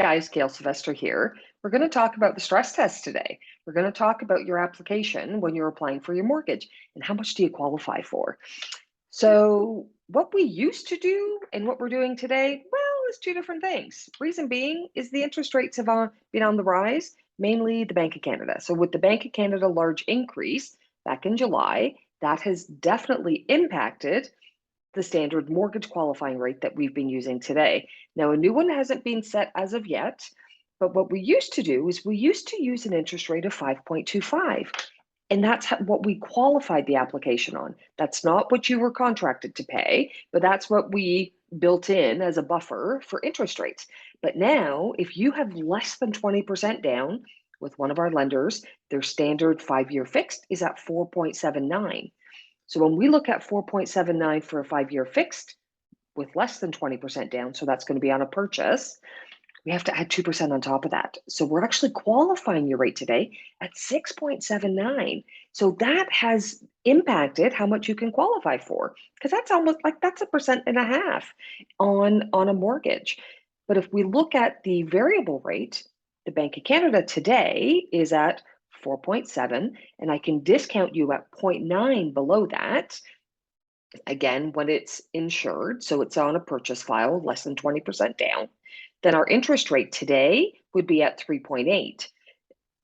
Guys, Gail Sylvester here. We're going to talk about the stress test today. We're going to talk about your application when you're applying for your mortgage and how much do you qualify for. So, what we used to do and what we're doing today, well, is two different things. Reason being is the interest rates have been on the rise, mainly the Bank of Canada. So, with the Bank of Canada large increase back in July, that has definitely impacted the standard mortgage qualifying rate that we've been using today. Now, a new one hasn't been set as of yet, but what we used to do is we used to use an interest rate of 5.25. And that's what we qualified the application on. That's not what you were contracted to pay, but that's what we built in as a buffer for interest rates. But now, if you have less than 20% down with one of our lenders, their standard 5-year fixed is at 4.79. So when we look at 4.79 for a 5-year fixed with less than 20% down, so that's going to be on a purchase, we have to add 2% on top of that. So we're actually qualifying your rate today at 6.79. So that has impacted how much you can qualify for, because that's almost like that's 1.5% on a mortgage. But if we look at the variable rate, the Bank of Canada today is at 4.7, and I can discount you at 0.9 below that. Again, when it's insured, so it's on a purchase file, less than 20% down, then our interest rate today would be at 3.8.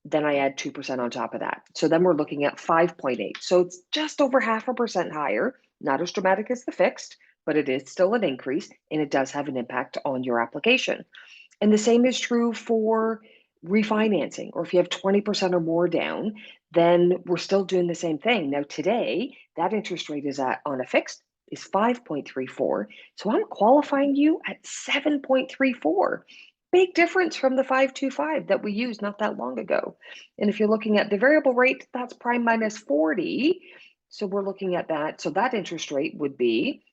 Then I add 2% on top of that. So then we're looking at 5.8. So it's just over 0.5% higher, not as dramatic as the fixed, but it is still an increase and it does have an impact on your application. And the same is true for refinancing, or if you have 20% or more down, then we're still doing the same thing. Now, today, that interest rate is at on a fixed is 5.34. So I'm qualifying you at 7.34. Big difference from the 5.25 that we used not that long ago. And if you're looking at the variable rate, that's prime minus 40. So we're looking at that. So that interest rate would be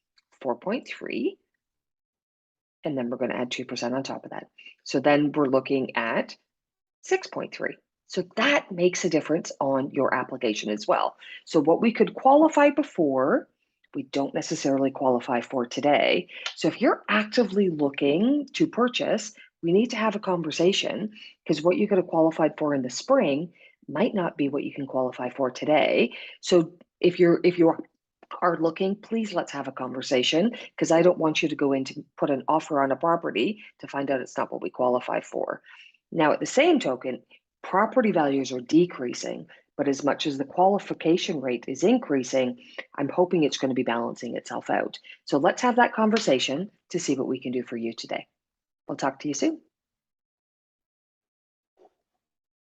4.3, and then we're going to add 2% on top of that. So then we're looking at 6.3. So that makes a difference on your application as well. So what we could qualify before, we don't necessarily qualify for today. So if you're actively looking to purchase, we need to have a conversation, because what you could have qualified for in the spring might not be what you can qualify for today. So if you are looking, please let's have a conversation, because I don't want you to go in to put an offer on a property to find out it's not what we qualify for. Now, at the same token, property values are decreasing, but as much as the qualification rate is increasing, I'm hoping it's going to be balancing itself out. So let's have that conversation to see what we can do for you today. I'll talk to you soon.